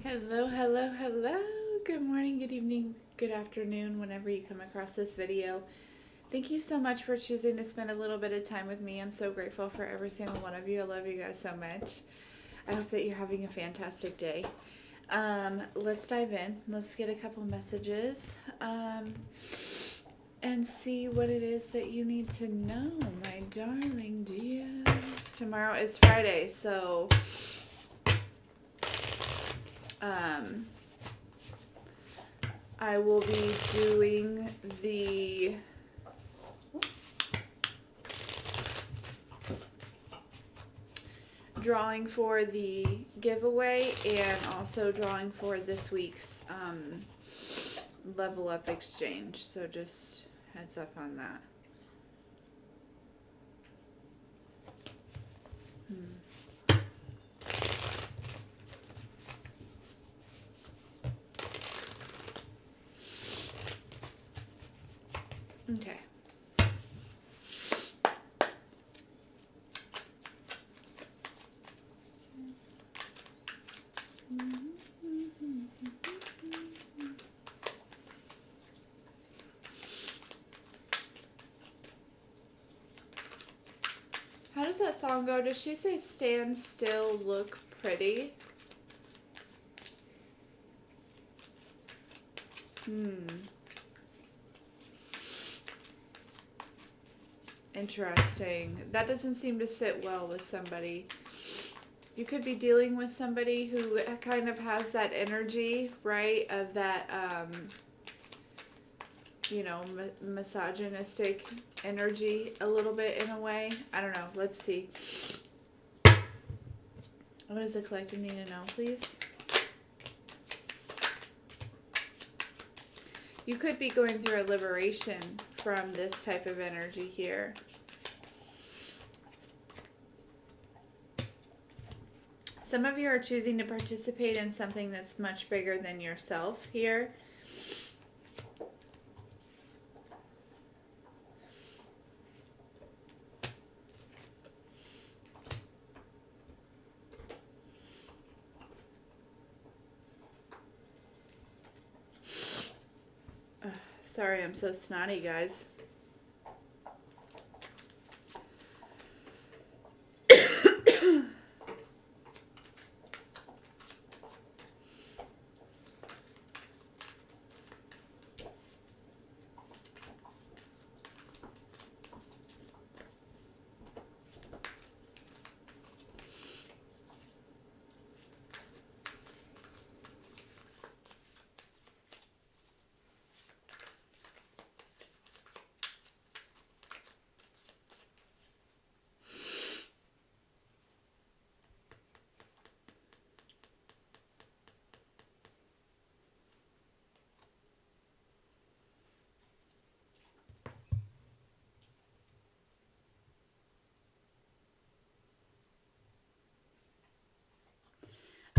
Hello, hello, hello. Good morning, good evening, good afternoon, whenever you come across this video. Thank you so much for choosing to spend a little bit of time with me. I'm so grateful for every single one of you. I love you guys so much. I hope that you're having a fantastic day. Let's dive in. Let's get a couple messages and see what it is that you need to know, my darling dears. Tomorrow is Friday, so I will be doing the drawing for the giveaway and also drawing for this week's level up exchange. So just heads up on that. Okay. How does that song go? Does she say stand still, look pretty? Interesting. That doesn't seem to sit well with somebody. You could be dealing with somebody who kind of has that energy, right? Of that, misogynistic energy a little bit in a way. I don't know. Let's see. What does the collective need to know, please? You could be going through a liberation from this type of energy here. Some of you are choosing to participate in something that's much bigger than yourself here. Sorry, I'm so snotty, guys.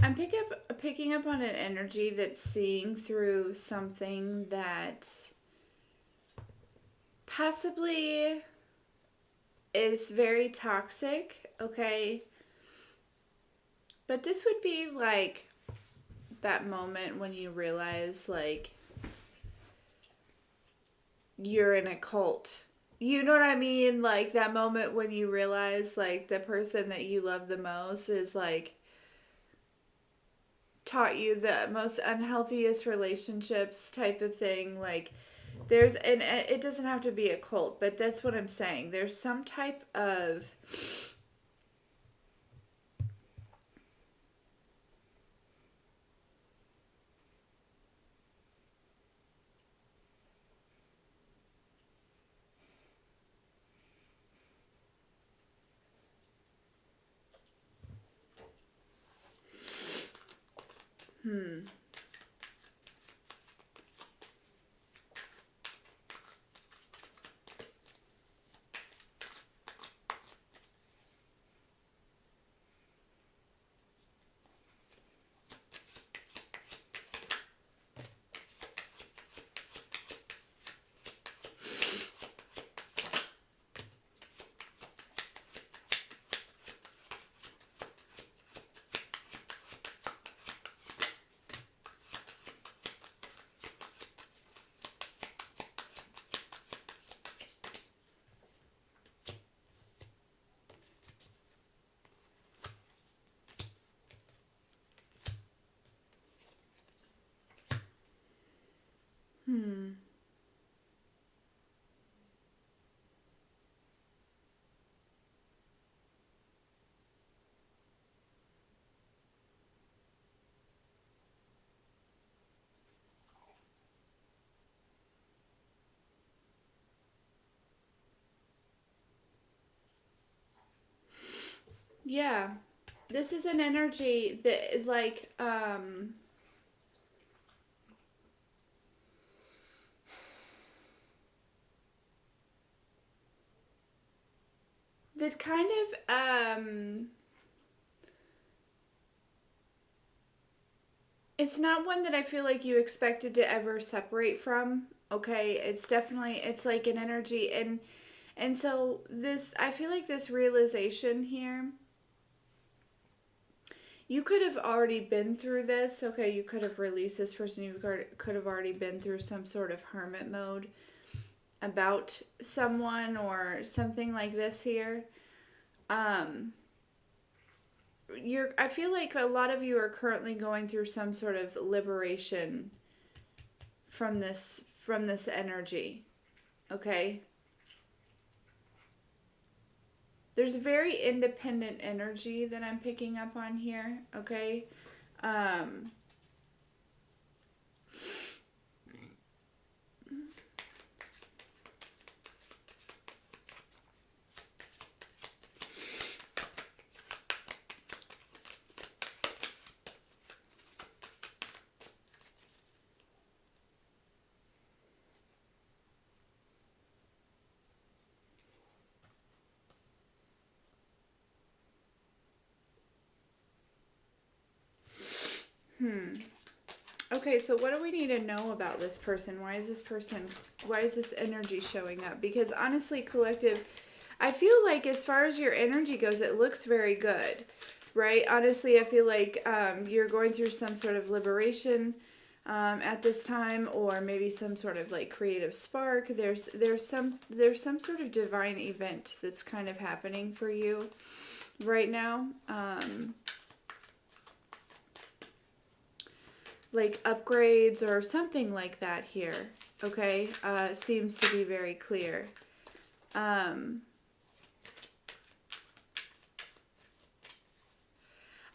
I'm picking up on an energy that's seeing through something that possibly is very toxic, okay? But this would be like that moment when you realize like you're in a cult. You know what I mean? Like that moment when you realize like the person that you love the most is like taught you the most unhealthiest relationships type of thing. Like and it doesn't have to be a cult, but that's what I'm saying. There's some type of Yeah. This is an energy that is like, that kind of, it's not one that I feel like you expected to ever separate from. Okay, it's definitely, it's like an energy, and so this, I feel like this realization here, you could have already been through this. Okay, you could have released this person. You could have already been through some sort of hermit mode about someone or something like this here. Um, I feel like a lot of you are currently going through some sort of liberation from this energy. Okay? There's a very independent energy that I'm picking up on here, okay? Um Okay, so what do we need to know about this person? Why is this energy showing up? Because honestly, collective, I feel like as far as your energy goes, it looks very good, right? Honestly, I feel like you're going through some sort of liberation at this time, or maybe some sort of like creative spark. There's some sort of divine event that's kind of happening for you right now. Like upgrades or something like that here. Okay, seems to be very clear. I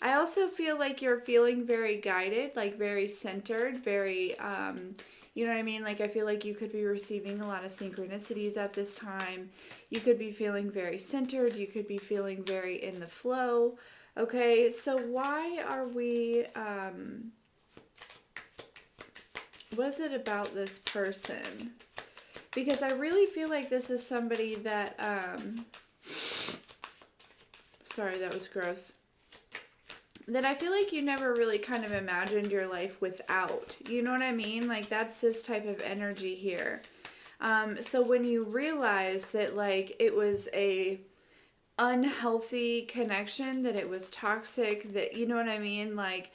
also feel like you're feeling very guided, like very centered, very, you know what I mean? Like I feel like you could be receiving a lot of synchronicities at this time. You could be feeling very centered. You could be feeling very in the flow. Okay, so why are we, what is it about this person? Because I really feel like this is somebody that, sorry, that was gross. That I feel like you never really kind of imagined your life without. You know what I mean? Like that's this type of energy here. So when you realize that like it was a unhealthy connection, that it was toxic, that you know what I mean? Like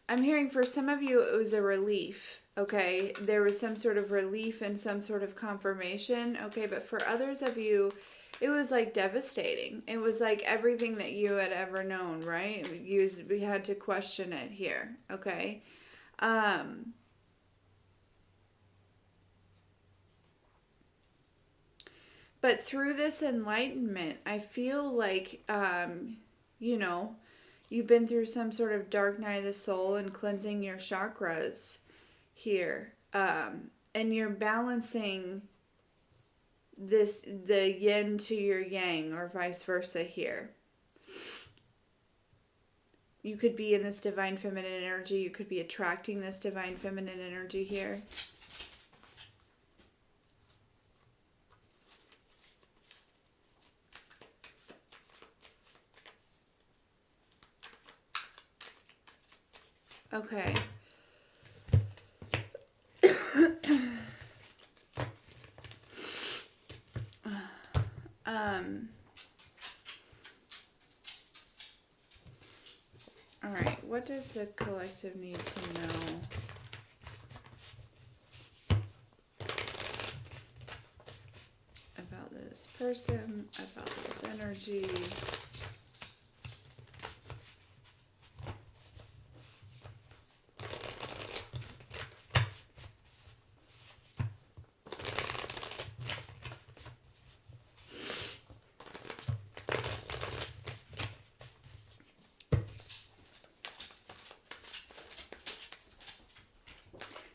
I'm hearing for some of you it was a relief. Okay, there was some sort of relief and some sort of confirmation. Okay, but for others of you, it was like devastating. It was like everything that you had ever known, right? We had to question it here. Okay. Um, but through this enlightenment, I feel like, you know, you've been through some sort of dark night of the soul and cleansing your chakras here. And you're balancing the yin to your yang or vice versa here. You could be in this divine feminine energy. You could be attracting this divine feminine energy here. Okay. All right. What does the collective need to know about this person, about this energy?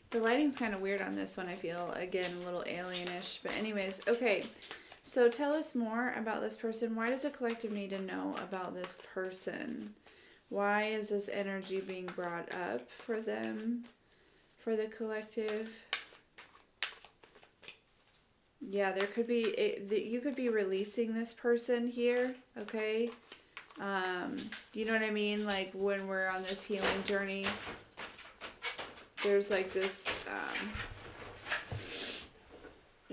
The lighting's kind of weird on this one, I feel. Again, a little alienish. But anyways, okay. So tell us more about this person. Why does the collective need to know about this person? Why is this energy being brought up for them, for the collective? Yeah, there could be, you could be releasing this person here, okay? You know what I mean? Like when we're on this healing journey, there's like this,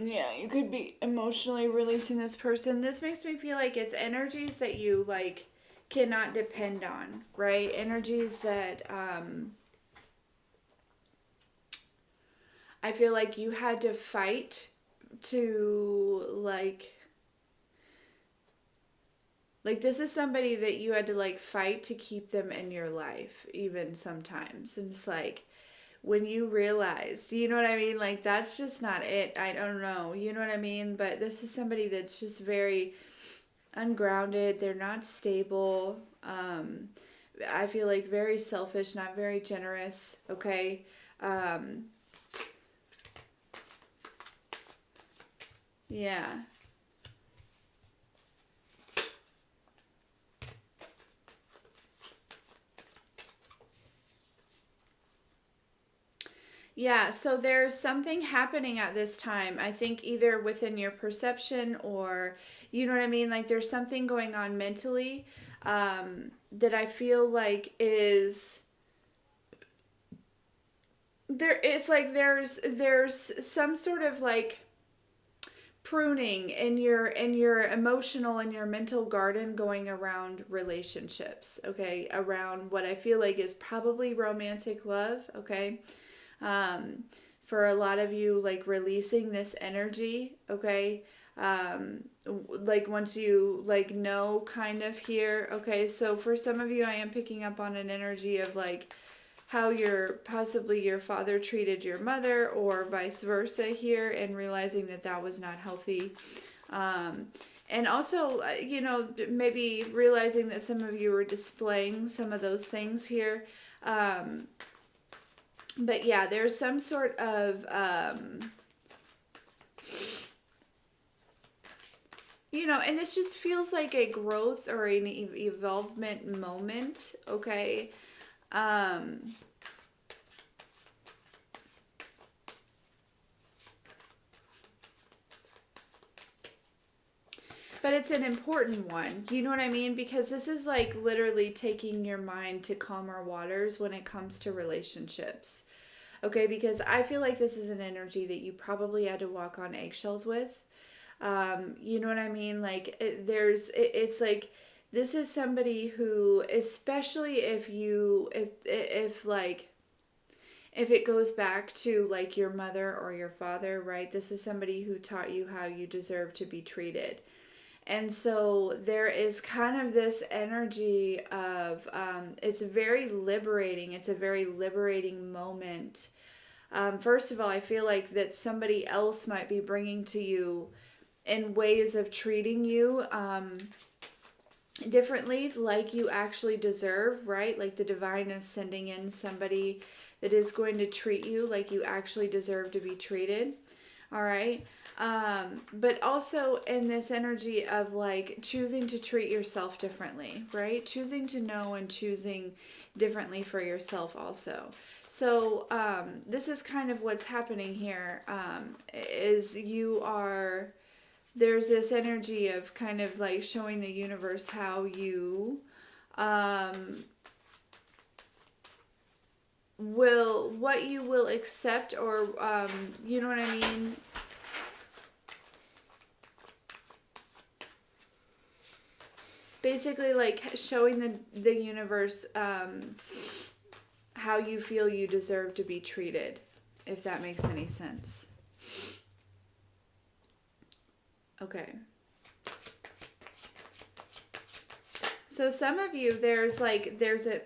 yeah, you could be emotionally releasing this person. This makes me feel like it's energies that you like cannot depend on, right? Energies that I feel like you had to fight to like this is somebody that you had to like fight to keep them in your life even sometimes. And it's like when you realized, you know what I mean? Like that's just not it. I don't know. You know what I mean? But this is somebody that's just very ungrounded. They're not stable. I feel like very selfish, not very generous. Okay. Yeah. Yeah, so there's something happening at this time. I think either within your perception or, you know what I mean? Like there's something going on mentally that I feel like is there. It's like there's some sort of like pruning in your emotional and your mental garden going around relationships, okay? Around what I feel like is probably romantic love, okay? um, for a lot of you, like releasing this energy, okay? Like once you like know kind of here, okay? So for some of you, I am picking up on an energy of like how possibly your father treated your mother or vice versa here, and realizing that that was not healthy. And also, you know, maybe realizing that some of you were displaying some of those things here. But yeah, there's some sort of, you know, and this just feels like a growth or an evolvement moment, okay? But it's an important one, you know what I mean? Because this is like literally taking your mind to calmer waters when it comes to relationships. Okay, because I feel like this is an energy that you probably had to walk on eggshells with. You know what I mean? Like it's like this is somebody who, especially if like if it goes back to like your mother or your father, right? This is somebody who taught you how you deserve to be treated. And so there is kind of this energy of, it's very liberating. It's a very liberating moment. First of all, I feel like that somebody else might be bringing to you in ways of treating you differently, like you actually deserve, right? Like the divine is sending in somebody that is going to treat you like you actually deserve to be treated. All right. But also in this energy of like choosing to treat yourself differently, right? Choosing to know and choosing differently for yourself also. So this is kind of what's happening here, is there's this energy of kind of like showing the universe how you what you will accept, or you know what I mean? Basically like showing the universe how you feel you deserve to be treated, if that makes any sense. Okay. So some of you, there's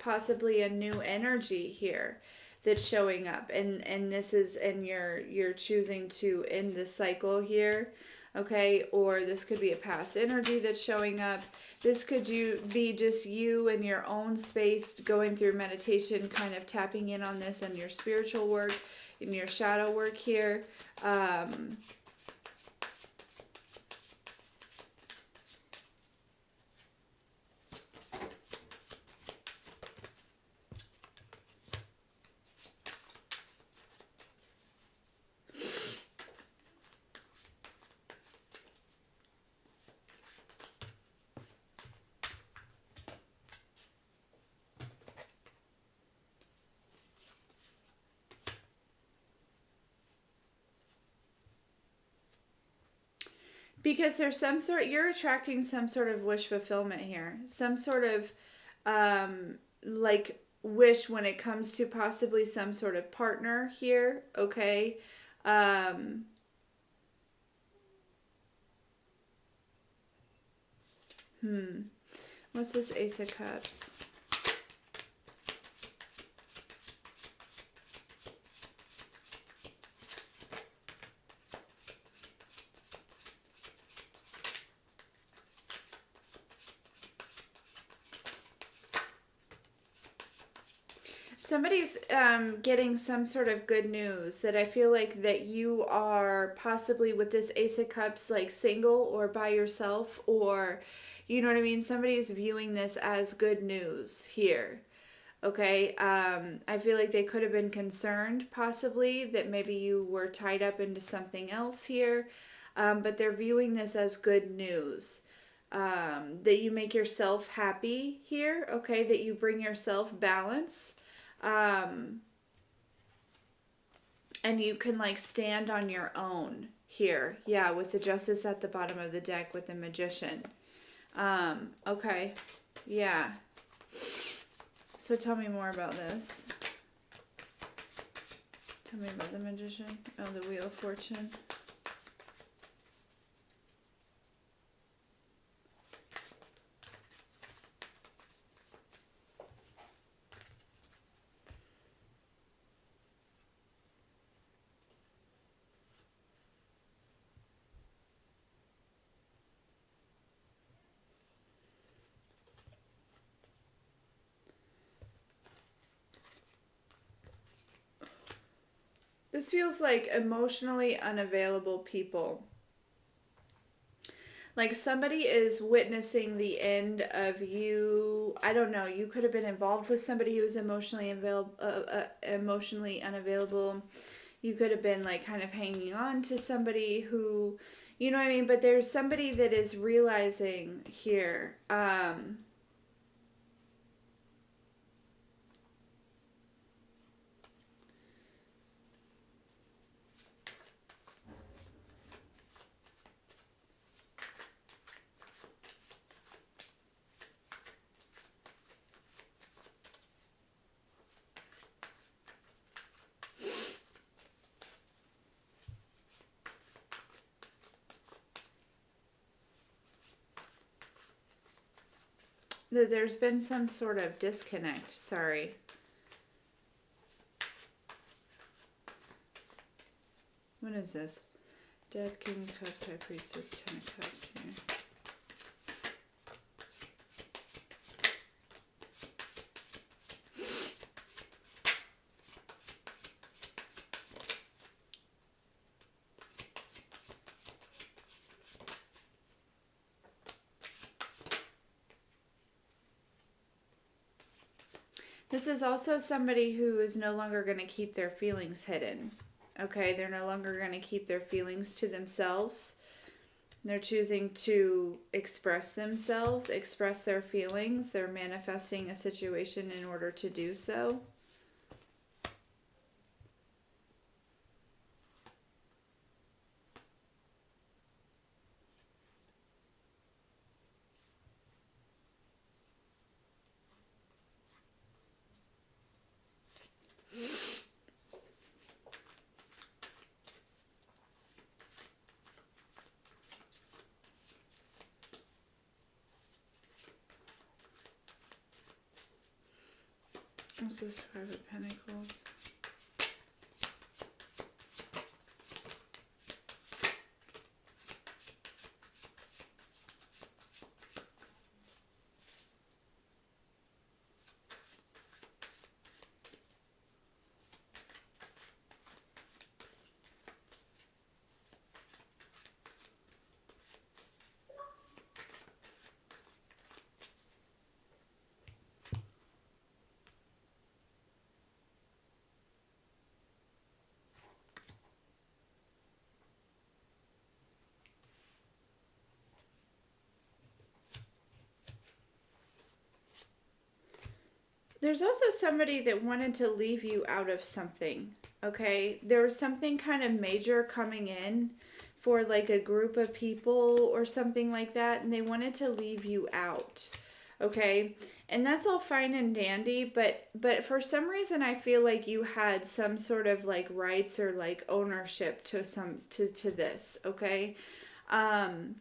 possibly a new energy here that's showing up, and this is, and you're choosing to end the cycle here, okay? Or this could be a past energy that's showing up. This could be just you in your own space going through meditation, kind of tapping in on this and your spiritual work, in your shadow work here. Because there's some sort, you're attracting some sort of wish fulfillment here. Some sort of, like, wish when it comes to possibly some sort of partner here, okay? Um, what's this Ace of Cups? Somebody's getting some sort of good news that I feel like that you are possibly with this Ace of Cups like single or by yourself, or you know what I mean? Somebody's viewing this as good news here. Okay, I feel like they could have been concerned possibly that maybe you were tied up into something else here, but they're viewing this as good news. That you make yourself happy here, okay, that you bring yourself balance. Um, and you can like stand on your own here. Yeah, with the Justice at the bottom of the deck with the Magician. Okay. Yeah. So tell me more about this. Tell me about the Magician. Oh, the Wheel of Fortune. This feels like emotionally unavailable people. Like somebody is witnessing the end of you. I don't know. You could have been involved with somebody who was emotionally unavailable. You could have been like kind of hanging on to somebody who, you know what I mean. But there's somebody that is realizing here. That there's been some sort of disconnect. Sorry. What is this? Death, King of Cups, High Priestess, Ten of Cups here. This is also somebody who is no longer going to keep their feelings hidden. Okay, they're no longer going to keep their feelings to themselves. They're choosing to express themselves, express their feelings. They're manifesting a situation in order to do so. What's this Five of Pentacles? There's also somebody that wanted to leave you out of something, okay? There was something kind of major coming in for like a group of people or something like that, and they wanted to leave you out. Okay? And that's all fine and dandy, but for some reason I feel like you had some sort of like rights or like ownership to this, okay? Um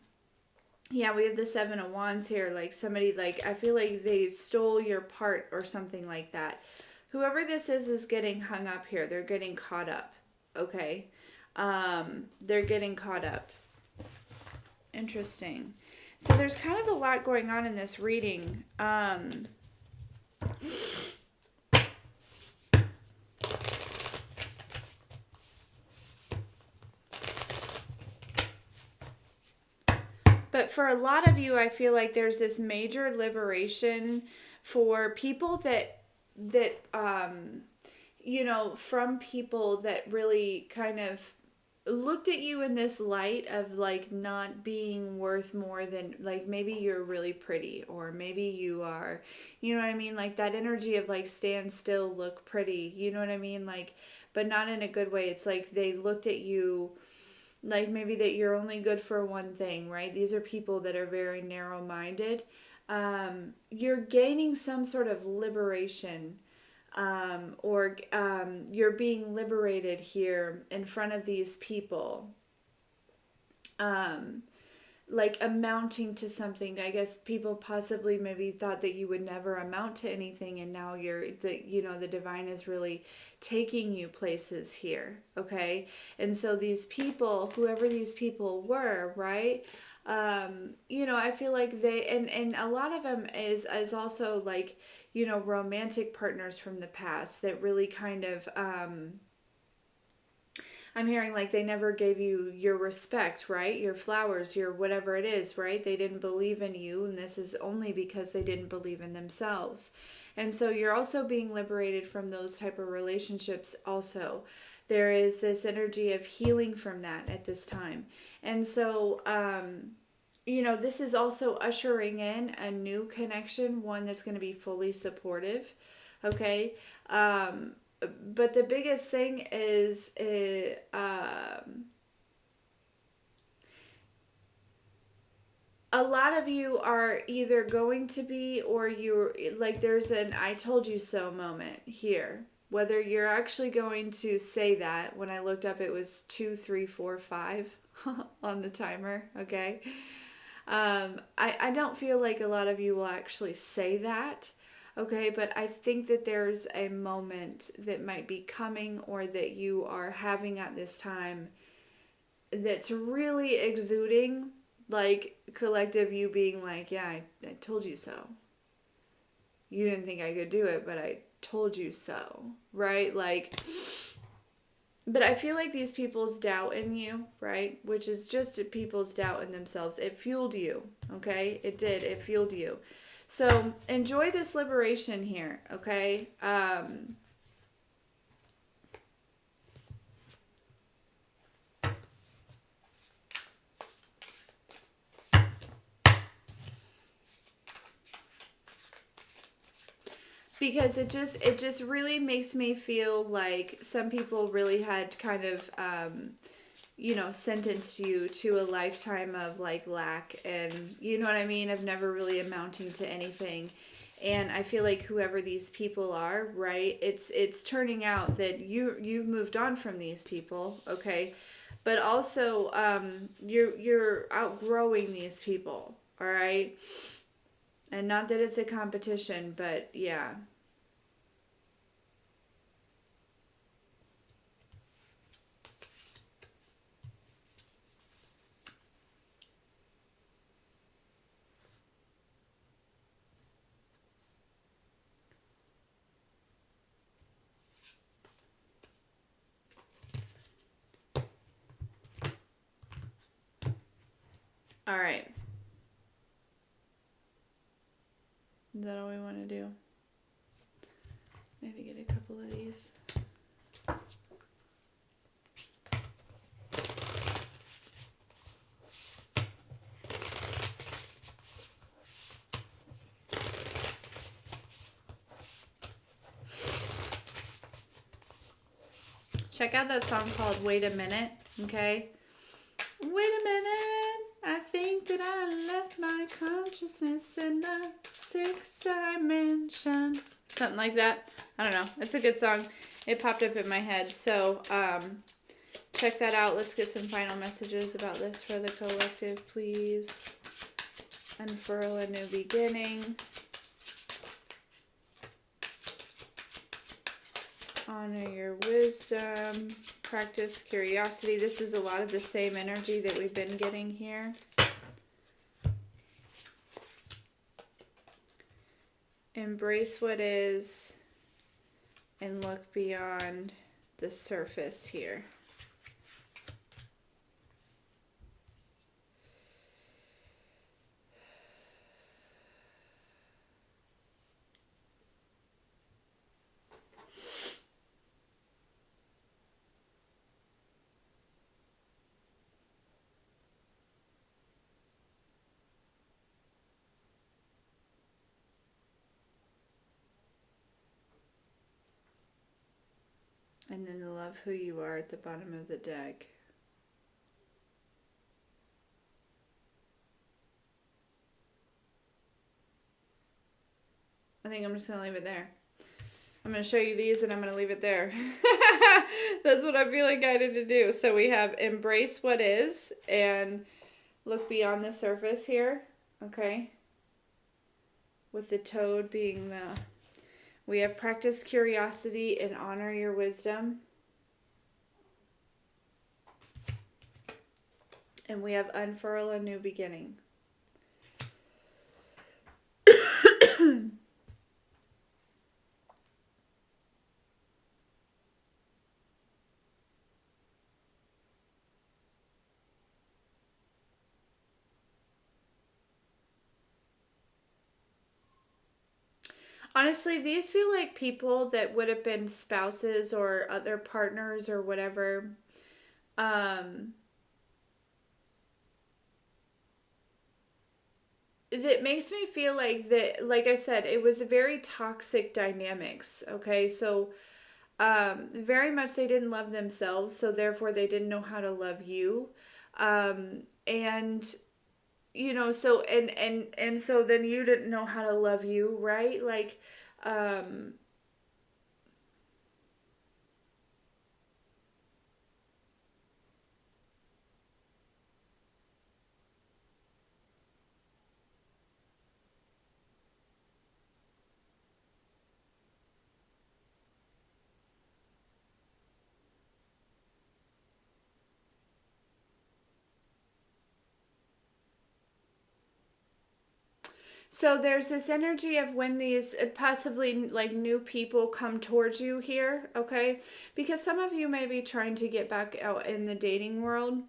yeah, we have the Seven of Wands here. Like somebody, like, I feel like they stole your part or something like that. Whoever this is getting hung up here. They're getting caught up. Okay. They're getting caught up. Interesting. So there's kind of a lot going on in this reading. But for a lot of you, I feel like there's this major liberation for people you know, from people that really kind of looked at you in this light of like not being worth more than, like, maybe you're really pretty, or maybe you are, you know what I mean, like that energy of like stand still, look pretty, you know what I mean, like, but not in a good way. It's like they looked at you like maybe that you're only good for one thing, right? These are people that are very narrow-minded. You're gaining some sort of liberation, or you're being liberated here in front of these people, like amounting to something. I guess people possibly maybe thought that you would never amount to anything, and now the divine is really taking you places here, okay? And so these people, whoever these people were, right? I feel like and a lot of them is also like, romantic partners from the past that really kind of, I'm hearing like they never gave you your respect, right? Your flowers, your whatever it is, right? They didn't believe in you, and this is only because they didn't believe in themselves. And so you're also being liberated from those type of relationships also. There is this energy of healing from that at this time. And so this is also ushering in a new connection, one that's going to be fully supportive, okay? But the biggest thing is a lot of you are either going to be, or you're like, there's an I told you so moment here. Whether you're actually going to say that, when I looked up, it was 2, 3, 4, 5 on the timer, okay? I don't feel like a lot of you will actually say that, okay? But I think that there's a moment that might be coming, or that you are having at this time, that's really exuding, like collective you being like, yeah, I told you so. You didn't think I could do it, but I told you so, right? Like, but I feel like these people's doubt in you, right? Which is just people's doubt in themselves. It fueled you, okay? It did. It fueled you. So enjoy this liberation here, okay? Because it just really makes me feel like some people really had kind of sentenced you to a lifetime of like lack, and you know what I mean, of never really amounting to anything. And I feel like whoever these people are, right, it's turning out that you've moved on from these people, okay? But also you're outgrowing these people, all right? And not that it's a competition, but yeah. All right. Is that all we want to do? Maybe get a couple of these. Check out that song called Wait a Minute, okay? Wait a minute. I think that I left my consciousness in the sixth dimension. Something like that. I don't know. It's a good song. It popped up in my head. So, check that out. Let's get some final messages about this for the collective, please. Unfurl a new beginning. Honor your wisdom. Practice curiosity. This is a lot of the same energy that we've been getting here. Embrace what is and look beyond the surface here. And then love who you are at the bottom of the deck. I think I'm just going to leave it there. I'm going to show you these and I'm going to leave it there. That's what I'm feeling guided to do. So we have embrace what is and look beyond the surface here. Okay. With the toad being the... We have practice curiosity and honor your wisdom. And we have unfurl a new beginning. Honestly, these feel like people that would have been spouses or other partners or whatever. That makes me feel like that, like I said, it was a very toxic dynamics. Okay, so very much they didn't love themselves, so therefore they didn't know how to love you. And you know, so and so then you didn't know how to love you, right? Like so there's this energy of when these possibly like new people come towards you here, okay? Because some of you may be trying to get back out in the dating world.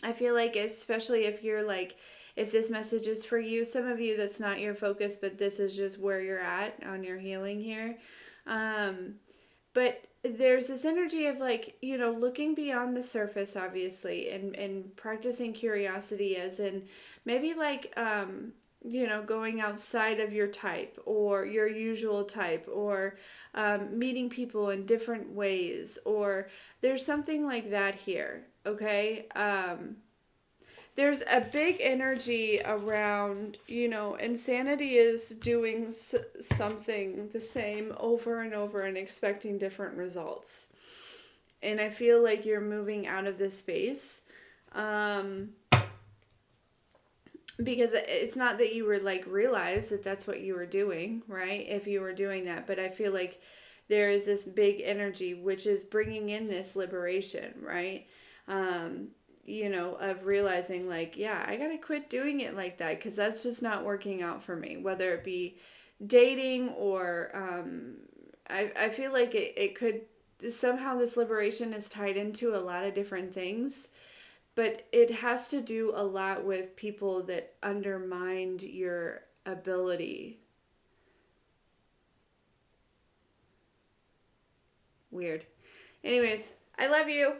I feel like especially if you're like, if this message is for you, some of you that's not your focus, but this is just where you're at on your healing here. But there's this energy of like, you know, looking beyond the surface, obviously, and practicing curiosity as in maybe like, you know, going outside of your type or your usual type or meeting people in different ways, or there's something like that here, okay? There's a big energy around, you know, insanity is doing something the same over and over and expecting different results. And I feel like you're moving out of this space. Because it's not that you were like realize that that's what you were doing, right? If you were doing that, but I feel like there is this big energy which is bringing in this liberation, right? You know, of realizing like, yeah, I gotta quit doing it like that because that's just not working out for me, whether it be dating or I feel like it could somehow, this liberation is tied into a lot of different things, but it has to do a lot with people that undermined your ability. Weird. Anyways, I love you.